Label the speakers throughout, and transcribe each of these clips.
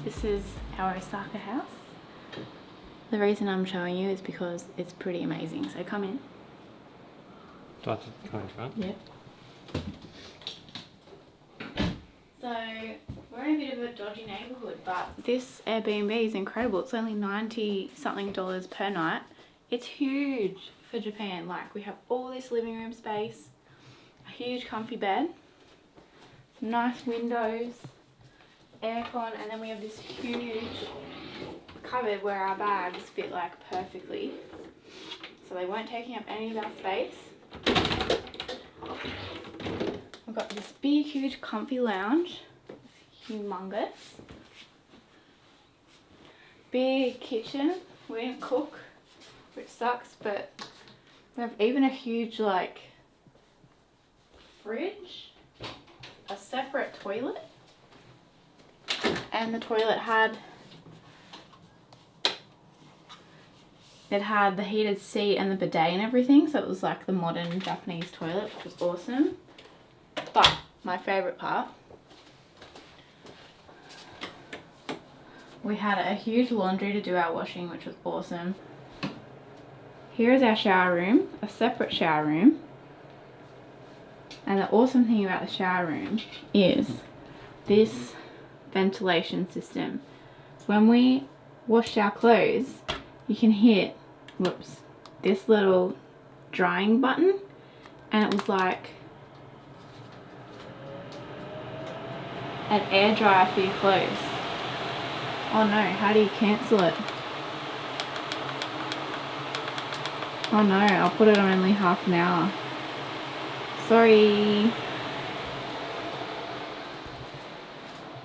Speaker 1: This is our Osaka house. The reason I'm showing you is because it's pretty amazing. So come in.
Speaker 2: Do I have to come in front?
Speaker 1: Yeah. So we're in a bit of a dodgy neighbourhood, but this Airbnb is incredible. It's only $90 something per night. It's huge for Japan. Like, we have all this living room space, a huge comfy bed, some nice windows, aircon, and then we have this huge cupboard where our bags fit like perfectly, so they weren't taking up any of our space. We've got this big huge comfy lounge, it's humongous, big kitchen. We didn't cook, which sucks, but we have even a huge like fridge, a separate toilet, and the toilet had the heated seat and the bidet and everything, so it was like the modern Japanese toilet, which was awesome. But my favourite part, we had a huge laundry to do our washing, which was awesome. Here is our shower room, a separate shower room. And the awesome thing about the shower room is this ventilation system. When we washed our clothes, you can hit, this little drying button, and it was like an air dryer for your clothes. Oh no, how do you cancel it? Oh no, I'll put it on only half an hour. Sorry.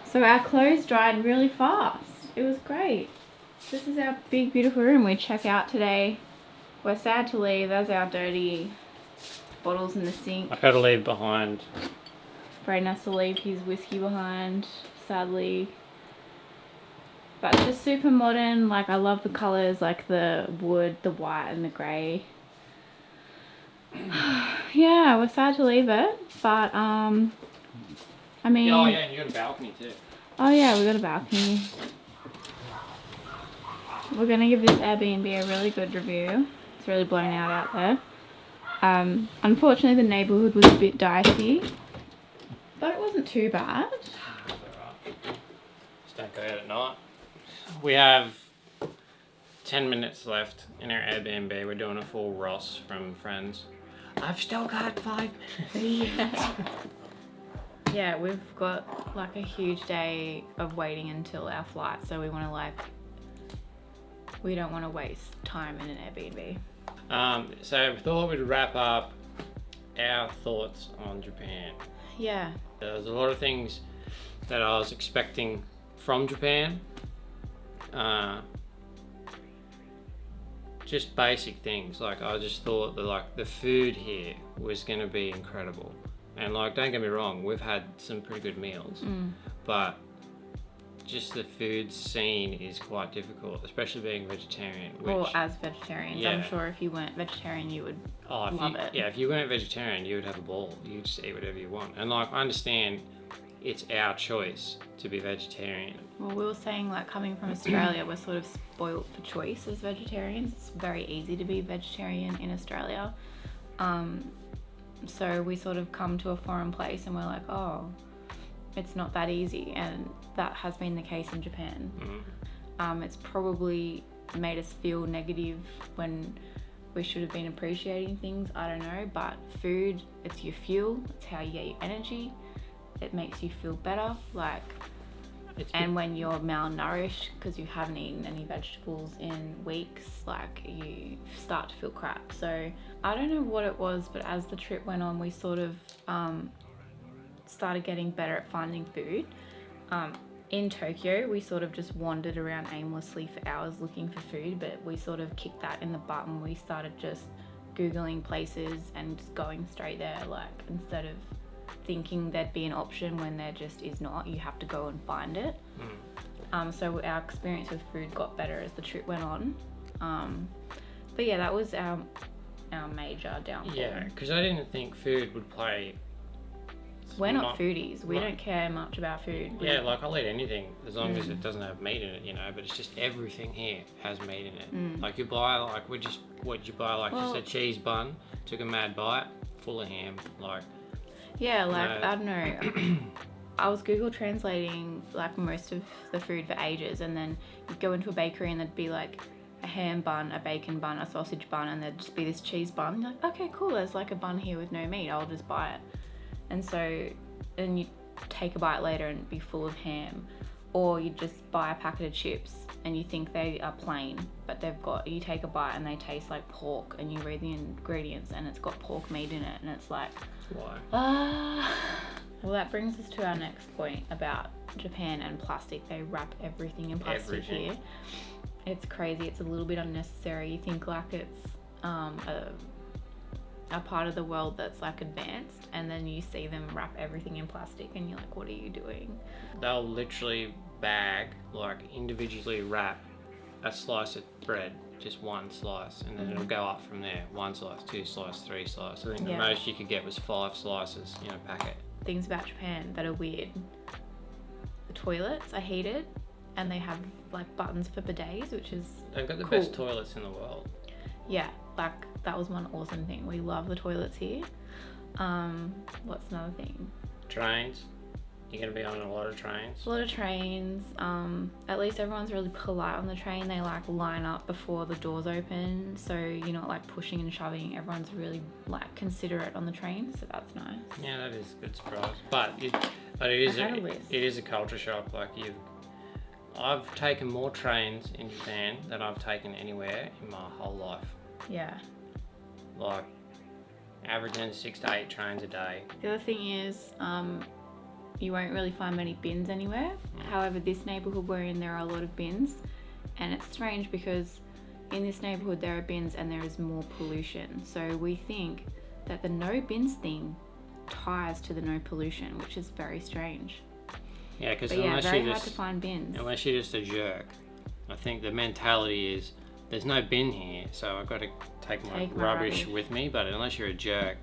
Speaker 1: So our clothes dried really fast. It was great. This is our big beautiful room. We check out today. We're sad to leave. There's our dirty bottles in the sink.
Speaker 2: I've got to leave behind.
Speaker 1: Braden has to leave his whiskey behind, sadly. But it's just super modern. Like, I love the colours, like the wood, the white and the grey. Yeah, we're sad to leave it, but I mean...
Speaker 2: Oh yeah, and you got a balcony too.
Speaker 1: Oh yeah, we got a balcony. We're gonna give this Airbnb a really good review. It's really blown out there. Unfortunately, the neighbourhood was a bit dicey, but it wasn't too bad.
Speaker 2: That's alright. Just don't go out at night. We have 10 minutes left in our Airbnb. We're doing a full Ross from Friends. I've still got 5 minutes.
Speaker 1: Yeah, we've got like a huge day of waiting until our flight, so we want to we don't want to waste time in an Airbnb.
Speaker 2: So we thought we'd wrap up our thoughts on Japan.
Speaker 1: Yeah.
Speaker 2: There's a lot of things that I was expecting from Japan. Just basic things. Like, I just thought that the food here was going to be incredible. And don't get me wrong, we've had some pretty good meals, but just the food scene is quite difficult, especially being vegetarian.
Speaker 1: Or as vegetarians,
Speaker 2: yeah.
Speaker 1: I'm sure if you weren't vegetarian, you would love it.
Speaker 2: Yeah, if you weren't vegetarian, you would have a ball. You just eat whatever you want. And I understand it's our choice to be vegetarian.
Speaker 1: Well, we were saying coming from Australia, we're sort of spoilt for choice as vegetarians. It's very easy to be vegetarian in Australia. So we sort of come to a foreign place and we're like, oh, it's not that easy, and that has been the case in Japan. It's probably made us feel negative when we should have been appreciating things, I don't know, but food, it's your fuel, it's how you get your energy, it makes you feel better, and when you're malnourished because you haven't eaten any vegetables in weeks, you start to feel crap. So I don't know what it was, but as the trip went on, we sort of started getting better at finding food. In Tokyo, we sort of just wandered around aimlessly for hours looking for food, but we sort of kicked that in the butt and we started just Googling places and just going straight there, instead of thinking there'd be an option when there just is not. You have to go and find it. So our experience with food got better as the trip went on. But yeah, that was our major downfall.
Speaker 2: Yeah, because I didn't think food would play
Speaker 1: We're not foodies. We don't care much about food.
Speaker 2: Yeah, like I'll eat anything as long as it doesn't have meat in it, you know. But it's just everything here has meat in it. Like you buy, like what'd you buy? Like just a cheese bun. Took a mad bite, full of ham. Like
Speaker 1: yeah, like I don't know. I was Google translating like most of the food for ages, and then you'd go into a bakery and there'd be like a ham bun, a bacon bun, a sausage bun, and there'd just be this cheese bun. You're like, okay, cool. There's like a bun here with no meat. I'll just buy it. And so then you take a bite later and be full of ham, or you just buy a packet of chips and you think they are plain, but you take a bite and they taste like pork, and you read the ingredients and it's got pork meat in it, and it's like,
Speaker 2: why?
Speaker 1: Well, that brings us to our next point about Japan and plastic. They wrap everything in plastic here. It's crazy. It's a little bit unnecessary. You think like it's a part of the world that's like advanced, and then you see them wrap everything in plastic and you're like, what are you doing?
Speaker 2: They'll literally bag, like individually wrap a slice of bread, just one slice, and then it'll go up from there. 1 slice, 2 slice, 3 slice. I think the most you could get was 5 slices in a packet.
Speaker 1: Things about Japan that are weird. The toilets are heated and they have like buttons for bidets, which is
Speaker 2: They've got the best toilets in the world.
Speaker 1: Yeah, like that was one awesome thing. We love the toilets here. What's another thing?
Speaker 2: Trains. You're going to be on a lot of trains.
Speaker 1: A lot of trains. At least everyone's really polite on the train. They like line up before the doors open, so you're not like pushing and shoving. Everyone's really like considerate on the train, so that's nice.
Speaker 2: Yeah, that is a good surprise. But it is a culture shock. Like I've taken more trains in Japan than I've taken anywhere in my whole life.
Speaker 1: Yeah.
Speaker 2: Like averaging 6 to 8 trains a day.
Speaker 1: The other thing is, you won't really find many bins anywhere. However, this neighbourhood we're in, there are a lot of bins, and it's strange because in this neighbourhood there are bins and there is more pollution. So we think that the no bins thing ties to the no pollution, which is very strange.
Speaker 2: Yeah, because
Speaker 1: very hard to find bins.
Speaker 2: Unless you're just a jerk, I think the mentality is there's no bin here, so I've got to take my rubbish with me. But unless you're a jerk,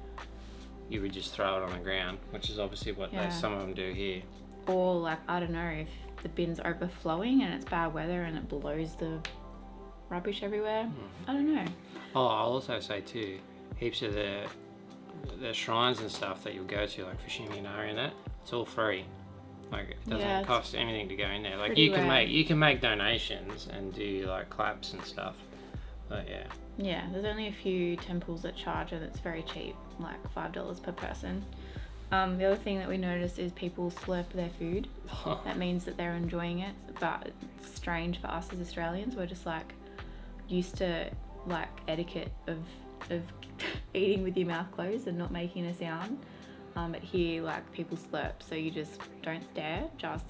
Speaker 2: you would just throw it on the ground, which is obviously what some of them do here.
Speaker 1: Or like, I don't know, if the bin's overflowing and it's bad weather and it blows the rubbish everywhere. I don't know.
Speaker 2: Oh, I'll also say too, heaps of the shrines and stuff that you'll go to, like Fushimi-Inari and that, it's all free. Like it doesn't cost anything to go in there. Like you can make donations and do like claps and stuff. But yeah.
Speaker 1: Yeah, there's only a few temples that charge, and it's very cheap, like $5 per person. The other thing that we noticed is people slurp their food. That means that they're enjoying it, but it's strange for us as Australians. We're just like used to like etiquette of eating with your mouth closed and not making a sound. But here, like people slurp, so you just don't stare, just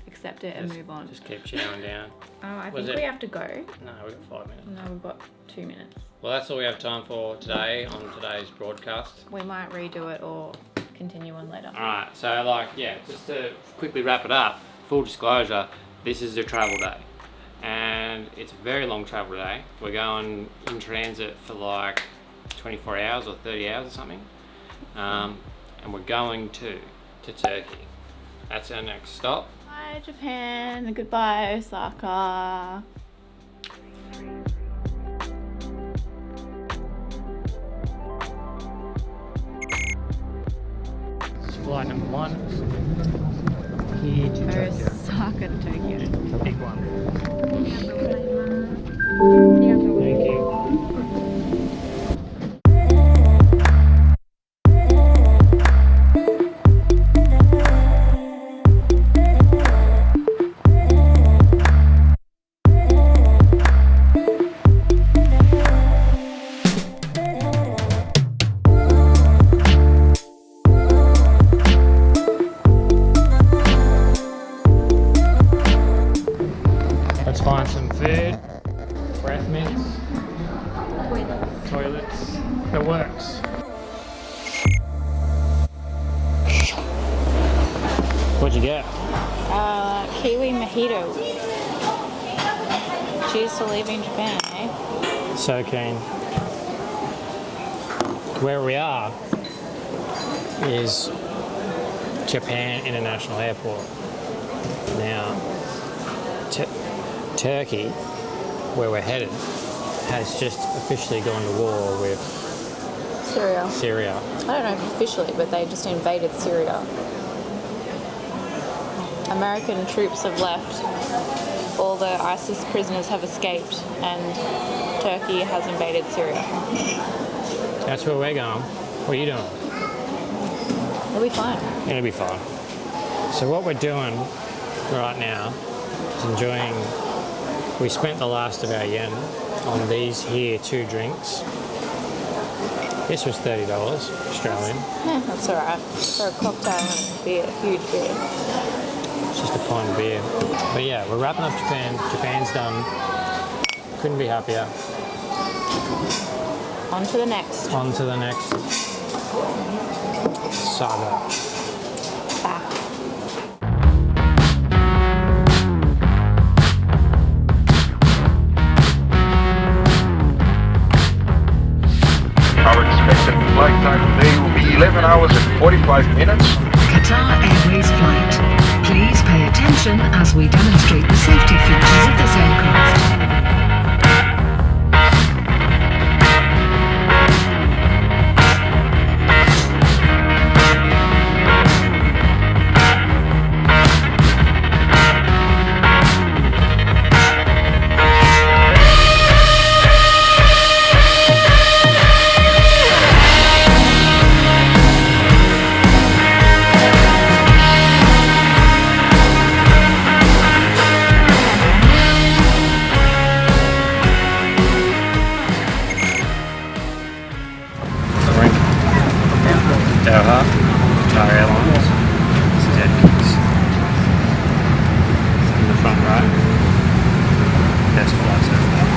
Speaker 1: accept it and move on.
Speaker 2: Just keep chowing down.
Speaker 1: I think we have to go.
Speaker 2: No, we've got 5 minutes.
Speaker 1: No, we've got 2 minutes.
Speaker 2: Well, that's all we have time for today on today's broadcast.
Speaker 1: We might redo it or continue on later.
Speaker 2: Alright, so just to quickly wrap it up, full disclosure, this is a travel day. And it's a very long travel day. We're going in transit for like 24 hours or 30 hours or something. And we're going to Turkey. That's our next stop.
Speaker 1: Bye Japan, goodbye Osaka.
Speaker 2: Flight number 1 here to Tokyo.
Speaker 1: Osaka to Tokyo.
Speaker 2: Big one.
Speaker 1: Thank you.
Speaker 2: Let's find some food, breath mints, toilets, the works. What'd you get?
Speaker 1: Kiwi mojito. Cheers to leaving Japan, eh?
Speaker 2: So keen. Where we are is Japan International Airport. Now, Turkey, where we're headed, has just officially gone to war with Syria.
Speaker 1: I don't know if officially, but they just invaded Syria. American troops have left. All the ISIS prisoners have escaped, and Turkey has invaded Syria.
Speaker 2: That's where we're going. What are you doing?
Speaker 1: It'll be fine.
Speaker 2: It'll be fine. So what we're doing right now is enjoying. We spent the last of our yen on these here 2 drinks. This was $30 Australian.
Speaker 1: Yeah, that's alright. For a cocktail and a beer, huge beer.
Speaker 2: It's just a pint of beer. But yeah, we're wrapping up Japan. Japan's done. Couldn't be happier.
Speaker 1: On to the next.
Speaker 2: On to the next saga.
Speaker 3: Our expected flight time today will be 11 hours and 45 minutes.
Speaker 4: Qatar Airways flight. Please pay attention as we demonstrate the safety features of this aircraft.
Speaker 2: Doha, Qatar Airlines. This is Edkins. In the front right. Best flights over there.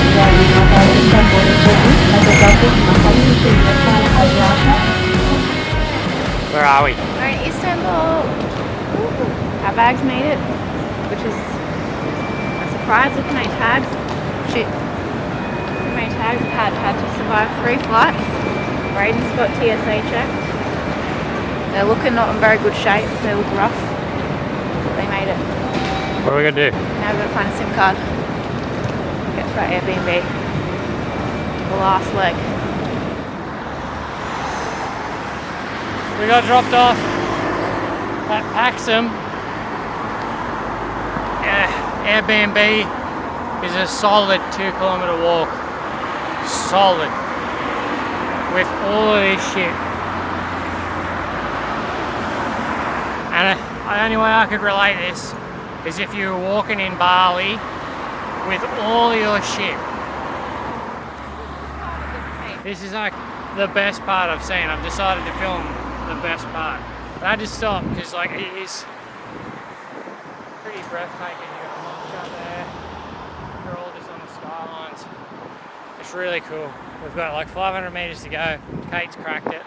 Speaker 5: Istanbul, LWFI Istanbul
Speaker 2: Where are we?
Speaker 1: We're in Istanbul. Our bags made it, which is a surprise. Look at my tags. Shit. Look at my tags. Had to survive 3 flights. Brayden's got TSA checked. They're looking not in very good shape. They look rough. They made it.
Speaker 2: What are we gonna do?
Speaker 1: Now we've got to find a SIM card. Get to our Airbnb. The last leg.
Speaker 2: We got dropped off at Paxum. Airbnb is a solid 2-kilometer walk. Solid. With all of this shit. And the only way I could relate this is if you were walking in Bali with all your shit. This is like the best part I've seen. I've decided to film the best part. But I had to stop because like it is pretty breathtaking. You got a launch out there. You're all just on the skylines. It's really cool. We've got like 500 meters to go. Kate's cracked it.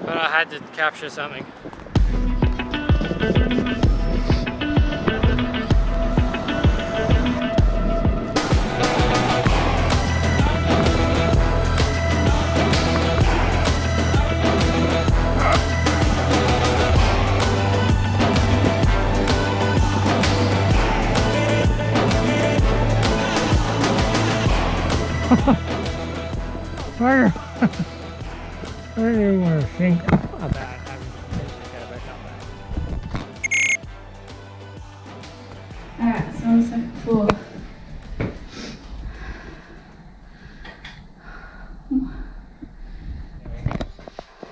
Speaker 2: But I had to capture something. I don't even want to think about having to get back up there.
Speaker 1: Alright, so on the second floor.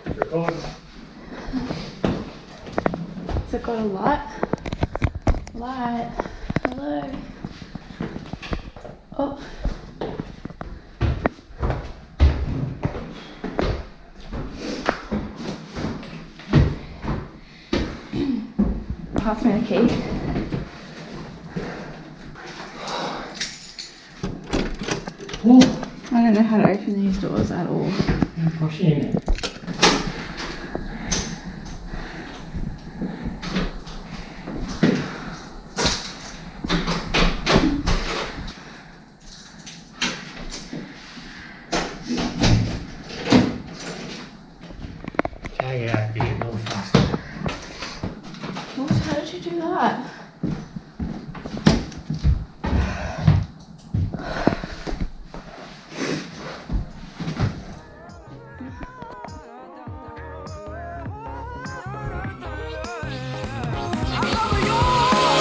Speaker 2: Record.
Speaker 1: Has it got a light? Light. Hello. Oh. Pass me the key. I don't know how to open these doors at all.
Speaker 2: Push in. Tag it out, you get more faster.
Speaker 1: What? How did you do that?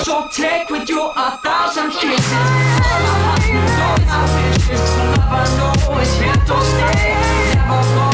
Speaker 6: So take with you 1,000 kisses. All my heart, you don't have wishes. Never know it's here to stay. Never go.